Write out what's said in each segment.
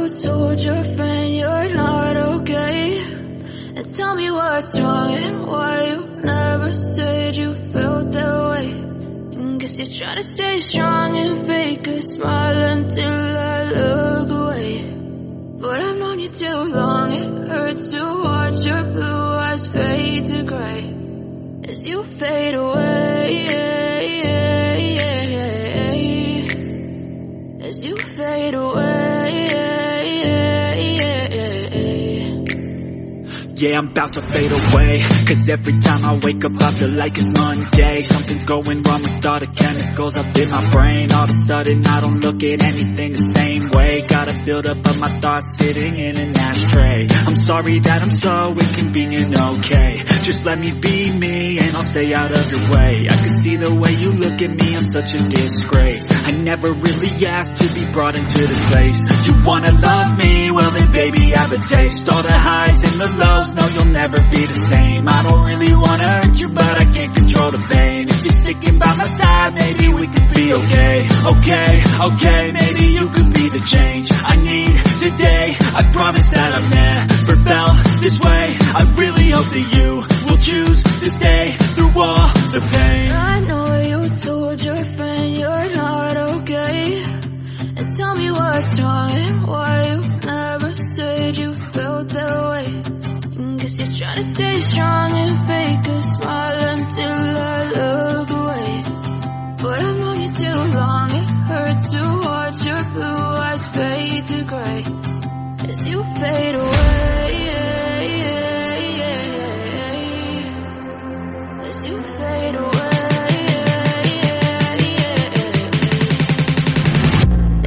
told your friend you're not okay, and tell me what's wrong and why you never said you felt that way. And guess you're trying to stay strong and fake a smile until I look away. But I've known you too long, it hurts to watch your blue eyes fade to gray as you fade away, as you fade away. Yeah, I'm about to fade away, cause every time I wake up I feel like it's Monday. Something's going wrong with all the chemicals up in my brain. All of a sudden I don't look at anything the same way. Got a build up of my thoughts sitting in an ashtray. I'm sorry that I'm so inconvenient, okay. Just let me be me and I'll stay out of your way. I can see the way you look at me, I'm such a disgrace. I never really asked to be brought into this place. You wanna love me? Well then baby have a taste. All the highs and the lows, no, you'll never be the same. I don't really wanna hurt you, but I can't control the pain. If you're sticking by my side, maybe we could be okay. Okay, maybe you could be the change I need today. I promise that I've never felt this way. I really hope that you will choose to stay through all the pain. I know you told your friend you're not okay, and tell me what's wrong and why you never said you felt that way. Guess you're trying to stay strong and fake a smile until I look away. But I've known you too long, it hurts to watch your blue eyes fade to gray as you fade away, as you fade away,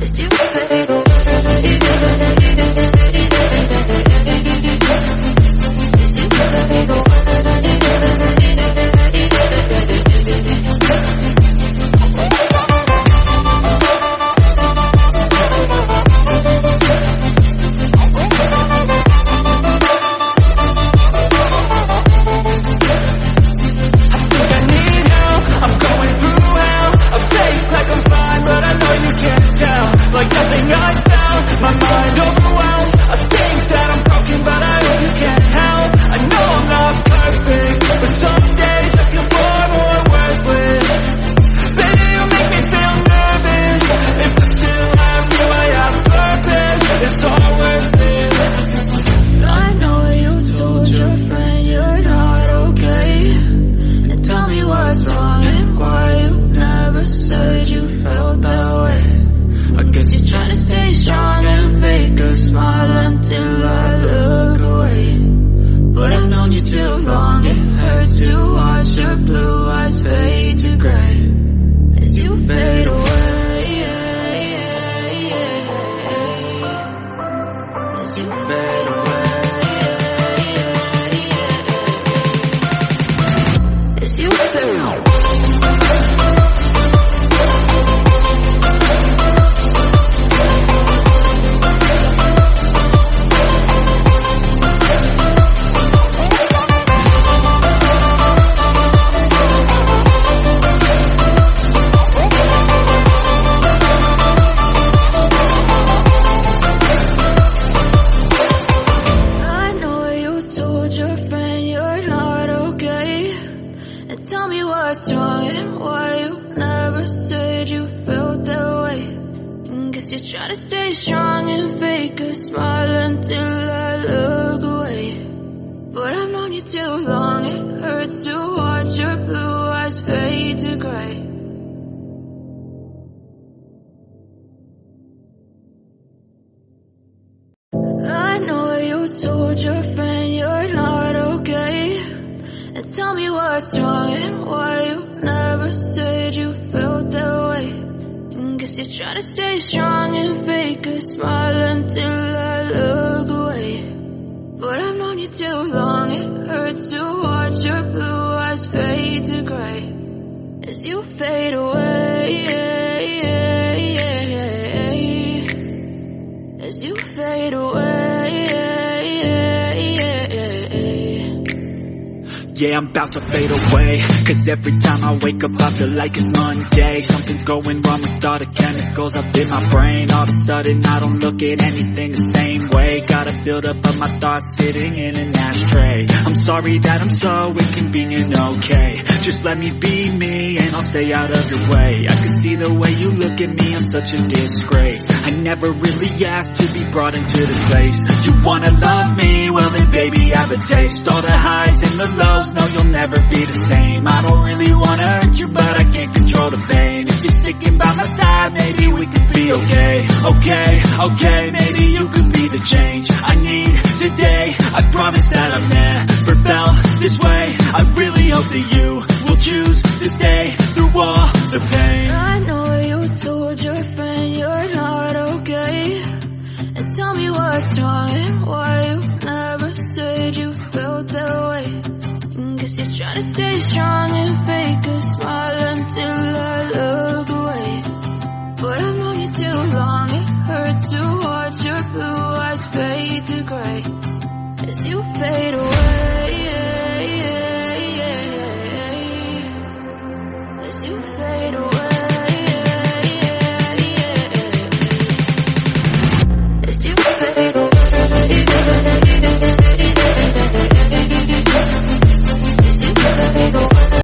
as you fade away. Told your friend you're not okay, and tell me what's wrong and why you never said you felt that way. And guess you're trying to stay strong and fake a smile until I look away. But I've known you too long, it hurts to watch your blue eyes fade to gray as you fade away, as you fade away. Yeah, I'm about to fade away, cause every time I wake up I feel like it's Monday. Something's going wrong with all the chemicals up in my brain. All of a sudden I don't look at anything the same way. Gotta build up of my thoughts sitting in an ashtray. I'm sorry that I'm so inconvenient, okay. Just let me be me and I'll stay out of your way. I can see the way you look at me, I'm such a disgrace. I never really asked to be brought into this place. You wanna love me? Well then baby have a taste. All the highs and the lows, no you'll never be the same. I don't really wanna hurt you but I can't control the pain. If you're sticking by my side, maybe we could be okay. Okay, maybe you could be the change I need today. I promise that I've never felt this way. I really hope that you will choose to stay through all the pain. I know you told your friend you're not okay, and tell me what's wrong and why you never said you felt that way. Guess you're trying to stay strong